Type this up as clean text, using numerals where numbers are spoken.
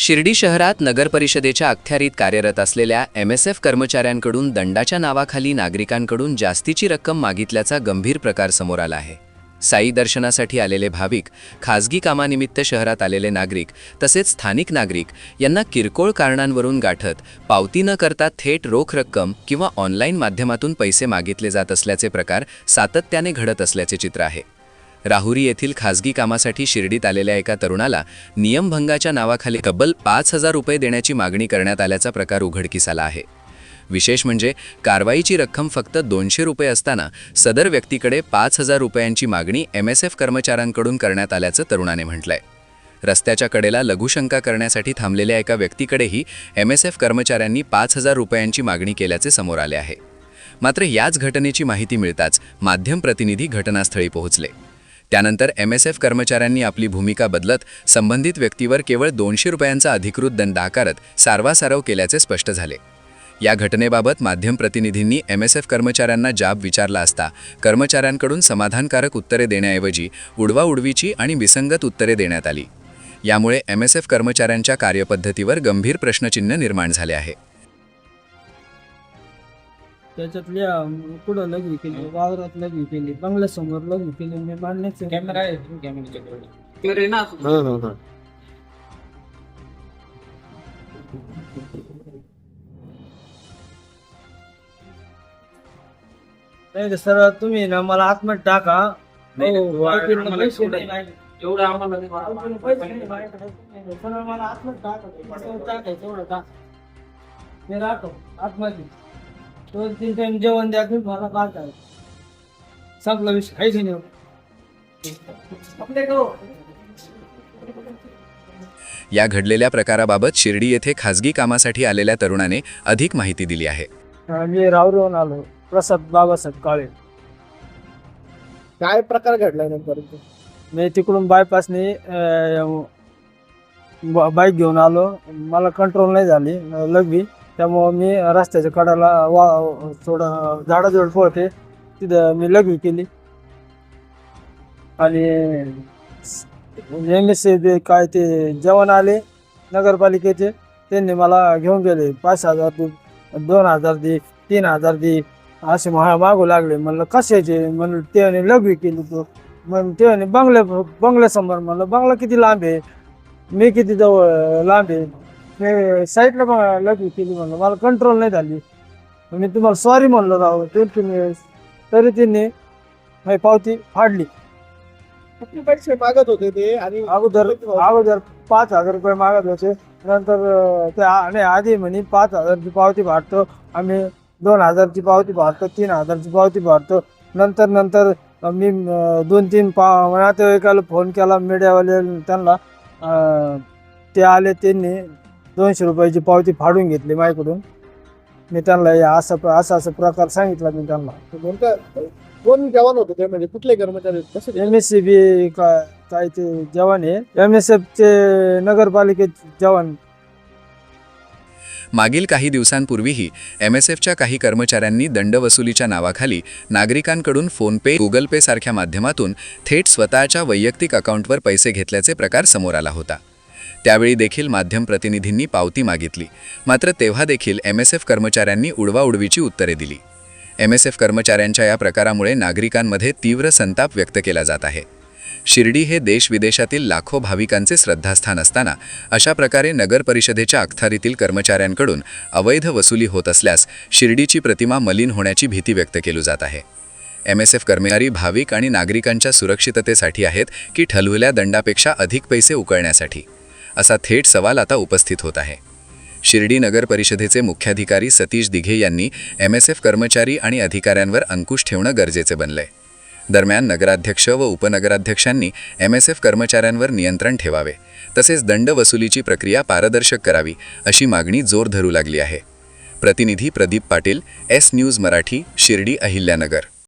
शिर्डी शहरात नगरपरिषदेच्या अखत्यारीत कार्यरत असलेल्या MSF कर्मचाऱ्यांकडून दंडाच्या नावाखाली नागरिकांकडून जास्तीची रक्कम मागितल्याचा गंभीर प्रकार समोर आला आहे। साई दर्शनासाठी आलेले भाविक, खासगी कामानिमित्त शहरात आलेले नागरिक तसेच स्थानिक नागरिक यांना किरकोळ कारणांवरून गाठत पावती न करता थेट रोख रक्कम किंवा ऑनलाईन माध्यमातून पैसे मागितले जात असल्याचे प्रकार सातत्याने घडत असल्याचे चित्र आहे। राहुरी येथील खासगी कामासाठी शिर्डीत आलेल्या एका तरुणाला नियमभंगाच्या नावाखाली तब्बल 5,000 रुपये देण्याची मागणी करण्यात आल्याचा प्रकार उघडकीस आला आहे। विशेष म्हणजे कारवाईची रक्कम फक्त 200 रुपये असताना सदर व्यक्तीकडे 5,000 रुपयांची मागणी MSF कर्मचाऱ्यांकडून करण्यात आल्याचं तरुणाने म्हटलंय। रस्त्याच्या कडेला लघुशंका करण्यासाठी थांबलेल्या एका व्यक्तीकडेही MSF कर्मचाऱ्यांनी 5,000 रुपयांची मागणी केल्याचे समोर आले आहे। मात्र याच घटनेची माहिती मिळताच माध्यम प्रतिनिधी घटनास्थळी पोहोचले। त्यानंतर MSF कर्मचाऱ्यांनी आपली भूमिका बदलत संबंधित व्यक्तीवर केवळ 200 रुपयांचा अधिकृत दंड आकारत सारवासारव केल्याचे स्पष्ट झाले। या घटनेबाबत माध्यम प्रतिनिधींनी MSF कर्मचाऱ्यांना जाब विचारला असता कर्मचाऱ्यांकडून समाधानकारक उत्तरे देण्याऐवजी उडवाउडवीची आणि विसंगत उत्तरे देण्यात आली। यामुळे MSF कर्मचाऱ्यांच्या कार्यपद्धतीवर गंभीर प्रश्नचिन्ह निर्माण झाले आहे। त्याच्यातल्या पुढं लघवी केली, वावरात लघवी केली, बंगल्यासमोर लघवी केली, मी मान्यच कॅमेरा आहे कॅमेरा ना नाही सर, तुम्ही ना मला आतमध्ये टाका। एवढं आम्हाला मला आतमध्ये टाकायचं एवढं टाक, मी राहतो आतमध्ये 2-3 टाइम जेवण द्या की मला काय करायचं संपला विषय काहीच नाही। या घडलेल्या प्रकाराबाबत शिर्डी येथे खासगी कामासाठी आलेल्या तरुणाने अधिक माहिती दिली आहे। मी राहुरीहून आलो, प्रसाद बाबासाहेब काळे। काय प्रकार घडलाय नेमका? मी तिकडून बायपासने बाईक घेऊन आलो, मला कंट्रोल नाही झाली लघवी, त्यामुळं मी रस्त्याच्या कडाला थोडं झाडाजवळ पळते, तिथं मी लघवी केली आणि MSF काय ते जवान आले नगरपालिकेचे, त्यांनी मला घेऊन गेले। 5,000 दे, 2,000 दे, 3,000 दे असे मागू लागले। म्हणलं कशाचे? म्हणलं त्याने लघवी केली तो, मग त्याने बंगल्यासमोर। म्हणलं बंगला किती लांब आहे, मी किती जवळ लांब आहे, मी साईडला लघवी केली। म्हणलं मला कंट्रोल नाही झाली, मी तुम्हाला सॉरी म्हणलं राव तरी त्यांनी पावती फाडली। किती पैसे मागत होते ते? आणि अगोदर 5,000 रुपये मागत होते, नंतर ते आधी म्हणे 5,000 ची पावती फाडतो आम्ही, 2,000 ची पावती फाडतो, 3,000 ची पावती फाडतो। नंतर मी 2-3 नातेवाईकाला फोन केला, मीडियावाले त्यांना, ते आले, त्यांनी 200 रुपयाची पावती फाडून घेतली माझ्याकडून। मी त्यांना असं प्रकार सांगितला मी त्यांना। कोण जवान होते ते, म्हणजे कुठले कर्मचारी? MSF काय ते जवान आहे, MSF चे नगरपालिकेचे जवान। मागील काही दिवसांपूर्वीही MSFच्या काही कर्मचाऱ्यांनी दंडवसुलीच्या नावाखाली नागरिकांकडून फोनपे, गुगल पे सारख्या माध्यमातून थेट स्वतःच्या वैयक्तिक अकाउंटवर पैसे घेतल्याचे प्रकार समोर आला होता। त्यावेळी देखील माध्यम प्रतिनिधींनी पावती मागितली, मात्र तेव्हा देखील MSF कर्मचाऱ्यांनी उडवाउडवीची उत्तरे दिली। MSF कर्मचाऱ्यांच्या या प्रकारामुळे नागरिकांमध्ये तीव्र संताप व्यक्त केला जात आहे। शिर्डी हे देश-विदेशातील लाखो भाविकांचे श्रद्धास्थान असताना अशा प्रकारे नगर परिषदेच्या अखत्यारीतील कर्मचाऱ्यांकडून अवैध वसुली होत असल्यास शिर्डीची प्रतिमा मलिन होण्याची भीती व्यक्त केली जात आहे। MSF कर्मचारी भाविक आणि नागरिकांच्या सुरक्षिततेसाठी आहेत की ठलवल्या दंडापेक्षा अधिक पैसे उकळण्यासाठी, असा थेट सवाल आता उपस्थित होत आहे। शिर्डी नगर परिषदेचे मुख्याधिकारी सतीश दिघे यांनी MSF कर्मचारी आणि अधिकाऱ्यांवर अंकुश ठेवणं गरजेचे बनलंय। दरम्यान नगराध्यक्ष व उपनगराध्यक्षांनी MSF कर्मचाऱ्यांवर नियंत्रण ठेवावे, तसेच दंड वसुलीची प्रक्रिया पारदर्शक करावी अशी मागणी जोर धरू लागली आहे। प्रतिनिधी प्रदीप पाटील, S न्यूज मराठी, शिर्डी अहिल्यानगर।